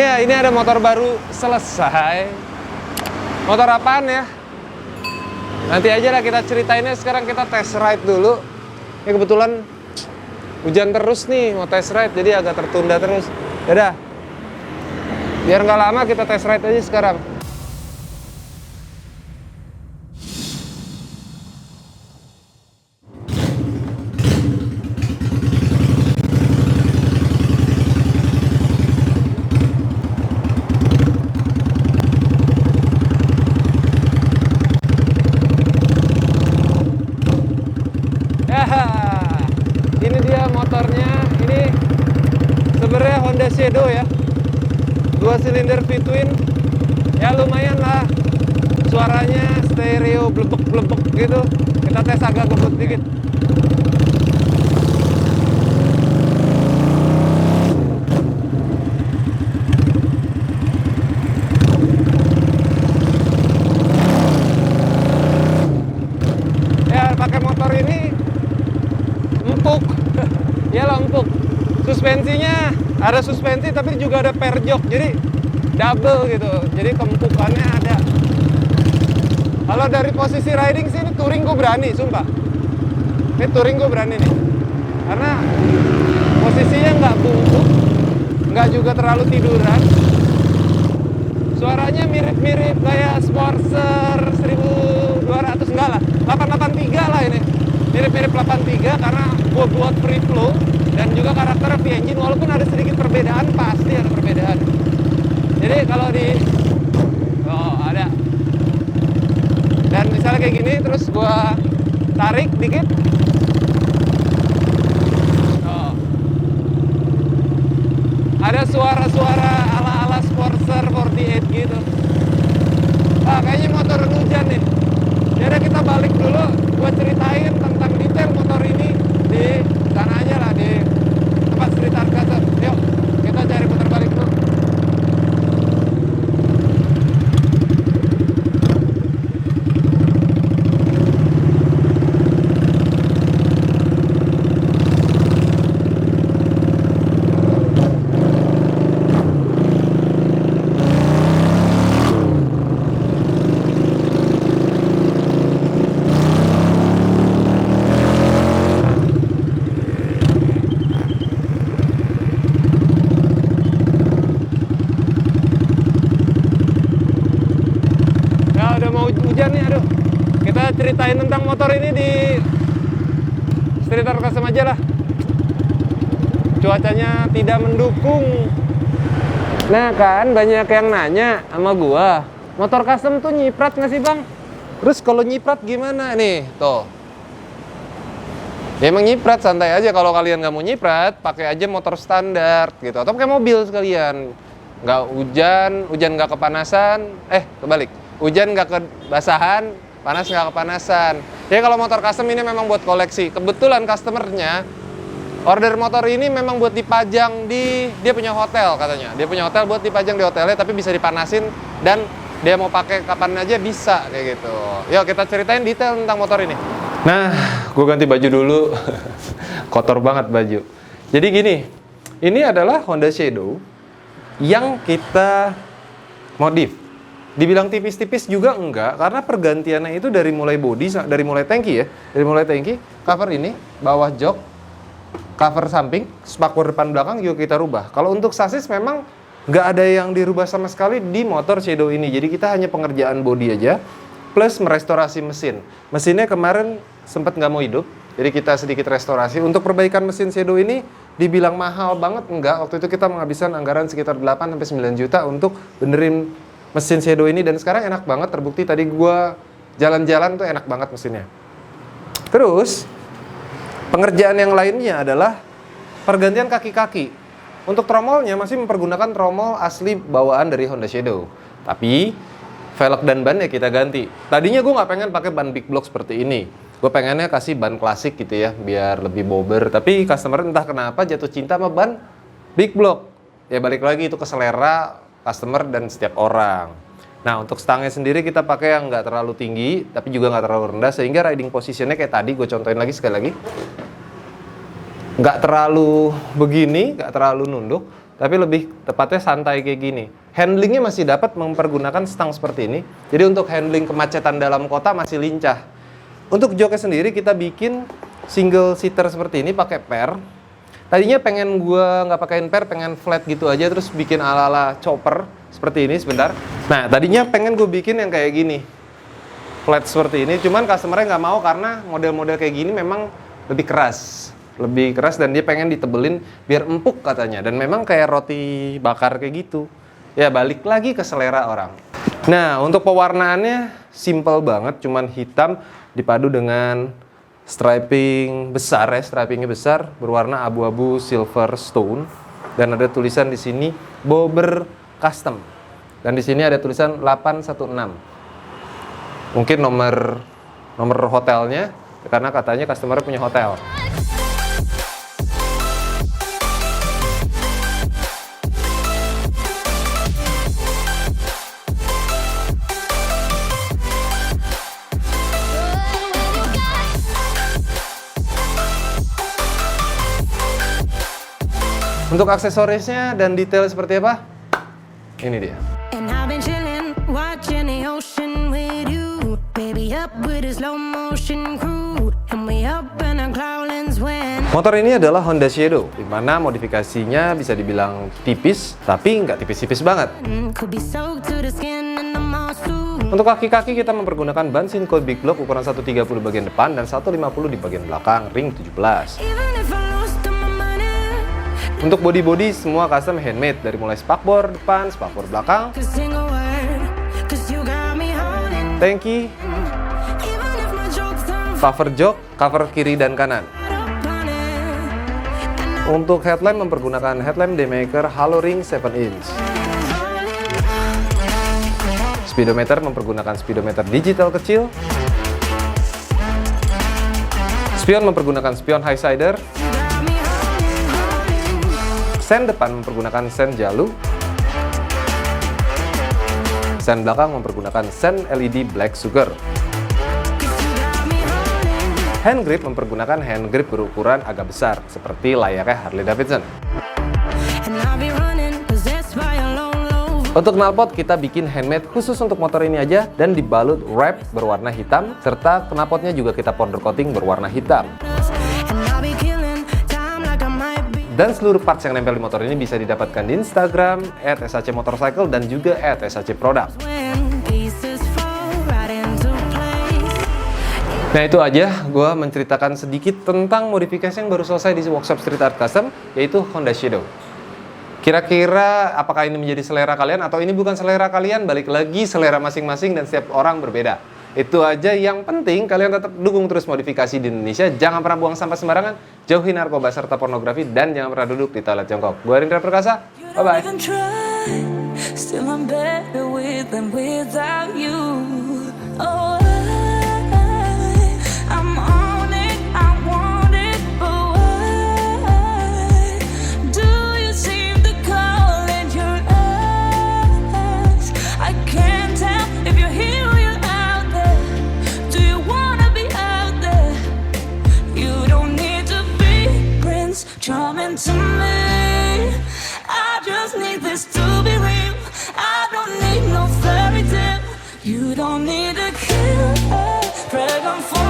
Iya, ini ada motor baru selesai. Motor apaan ya? Nanti aja lah kita ceritainnya. Sekarang kita test ride dulu. Ini kebetulan hujan terus nih, mau test ride, jadi agak tertunda terus. Yaudah, biar nggak lama kita test ride aja sekarang. Ini dia motornya. Ini sebenarnya Honda Shadow ya, 2 silinder V-twin. Ya lumayan lah, suaranya stereo blebek-blebek gitu. Kita tes agak ngebut dikit. Ya pakai motor ini empuk. Ya lah empuk. Suspensinya ada suspensi tapi juga ada per jok, jadi double gitu. Jadi keempukannya ada. Kalau dari posisi riding sih ini touring gue berani, sumpah. Ini touring gue berani nih. Karena posisinya nggak bungkuk, nggak juga terlalu tiduran. Suaranya mirip-mirip kayak Sportster 1200, enggak lah, 883 lah ini. Mirip-mirip 83 karena gue buat free flow dan juga karakter V-engine, walaupun ada sedikit perbedaan, pasti ada perbedaan. Jadi kalau di ada, dan misalnya kayak gini terus gue tarik dikit, ada suara-suara ala-ala Sportster 48 gitu. Kayaknya motor hujan nih. Jadi kita balik dulu, gue ceritain tentang detail motor ini di sana aja lah, di tempat street art custom. Yuk, kita cari putar balik dulu. Hujan nih, aduh. Kita ceritain tentang motor ini di street art custom aja lah. Cuacanya tidak mendukung. Nah kan banyak yang nanya sama gua, motor custom tuh nyiprat nggak sih bang? Terus kalau nyiprat gimana nih? Tuh, ya emang nyiprat, santai aja. Kalau kalian nggak mau nyiprat, pakai aja motor standar gitu, atau pakai mobil sekalian. Nggak hujan nggak kepanasan, kebalik. Hujan nggak kebasahan, panas nggak kepanasan. Jadi kalau motor custom ini memang buat koleksi. Kebetulan customernya order motor ini memang buat dipajang di, dia punya hotel katanya. Dia punya hotel buat dipajang di hotelnya, tapi bisa dipanasin dan dia mau pakai kapan aja bisa kayak gitu. Yuk kita ceritain detail tentang motor ini. Nah, gue ganti baju dulu. Kotor banget baju. Jadi gini, ini adalah Honda Shadow yang kita modif. Dibilang tipis-tipis juga enggak, karena pergantiannya itu dari mulai bodi, dari mulai tangki ya. Dari mulai tangki, cover ini, bawah jok, cover samping, spakbor depan belakang juga kita rubah. Kalau untuk sasis memang nggak ada yang dirubah sama sekali di motor Shadow ini. Jadi kita hanya pengerjaan bodi aja, plus merestorasi mesin. Mesinnya kemarin sempat nggak mau hidup, jadi kita sedikit restorasi. Untuk perbaikan mesin Shadow ini dibilang mahal banget, enggak. Waktu itu kita menghabiskan anggaran sekitar 8-9 juta untuk benerin mesin Shadow ini, dan sekarang enak banget, terbukti tadi gua jalan-jalan tuh enak banget mesinnya. Terus pengerjaan yang lainnya adalah pergantian kaki-kaki. Untuk tromolnya masih mempergunakan tromol asli bawaan dari Honda Shadow, tapi velg dan ban ya kita ganti. Tadinya gue nggak pengen pakai ban big block seperti ini, gue pengennya kasih ban klasik gitu ya, biar lebih bober. Tapi customer entah kenapa jatuh cinta sama ban big block. Ya balik lagi itu ke selera customer dan setiap orang. Nah untuk stangnya sendiri kita pakai yang nggak terlalu tinggi tapi juga nggak terlalu rendah, sehingga riding positionnya kayak tadi gue contohin lagi sekali lagi, nggak terlalu begini, nggak terlalu nunduk, tapi lebih tepatnya santai kayak gini. Handlingnya masih dapat mempergunakan stang seperti ini. Jadi untuk handling kemacetan dalam kota masih lincah. Untuk joknya sendiri kita bikin single seater seperti ini pakai per. Tadinya pengen gua nggak pakein per, pengen flat gitu aja, terus bikin ala-ala chopper seperti ini sebentar. Nah, tadinya pengen gue bikin yang kayak gini, flat seperti ini. Cuman customer-nya nggak mau karena model-model kayak gini memang lebih keras dan dia pengen ditebelin biar empuk katanya. Dan memang kayak roti bakar kayak gitu. Ya balik lagi ke selera orang. Nah, untuk pewarnaannya simple banget, cuman hitam dipadu dengan striping besar ya, stripingnya besar berwarna abu-abu silver stone, dan ada tulisan di sini Bobber Custom, dan di sini ada tulisan 816. Mungkin nomor hotelnya karena katanya customer punya hotel. Untuk aksesorisnya dan detail seperti apa? Ini dia. Motor ini adalah Honda Shadow, di mana modifikasinya bisa dibilang tipis, tapi nggak tipis-tipis banget. Untuk kaki-kaki kita mempergunakan ban Sinco Big Block ukuran 130 bagian depan dan 150 di bagian belakang, ring 17. Untuk body-body semua custom handmade, dari mulai spakbor depan, spakbor belakang, tanki, cover jok, cover kiri dan kanan. Untuk headlamp mempergunakan headlamp Daymaker Halo Ring 7 inch. Speedometer mempergunakan speedometer digital kecil. Spion mempergunakan spion Highsider. Sen depan mempergunakan sen Jalu. Sen belakang mempergunakan sen LED Black Sugar. Hand grip mempergunakan hand grip berukuran agak besar, seperti layaknya Harley Davidson. Untuk knalpot kita bikin handmade khusus untuk motor ini aja dan dibalut wrap berwarna hitam, serta knalpotnya juga kita powder coating berwarna hitam. Dan seluruh parts yang nempel di motor ini bisa didapatkan di Instagram @shcmotorcycle dan juga @shcproduct. Nah itu aja gue menceritakan sedikit tentang modifikasi yang baru selesai di workshop Street Art Custom, yaitu Honda Shadow. Kira-kira apakah ini menjadi selera kalian atau ini bukan selera kalian? Balik lagi selera masing-masing dan setiap orang berbeda. Itu aja, yang penting kalian tetap dukung terus modifikasi di Indonesia. Jangan pernah buang sampah sembarangan, jauhi narkoba serta pornografi, dan jangan pernah duduk di toilet jongkok. Gue Rindra Perkasa, bye-bye. Coming to me, I just need this to be real. I don't need no fairy tale. You don't need a killer, dragon for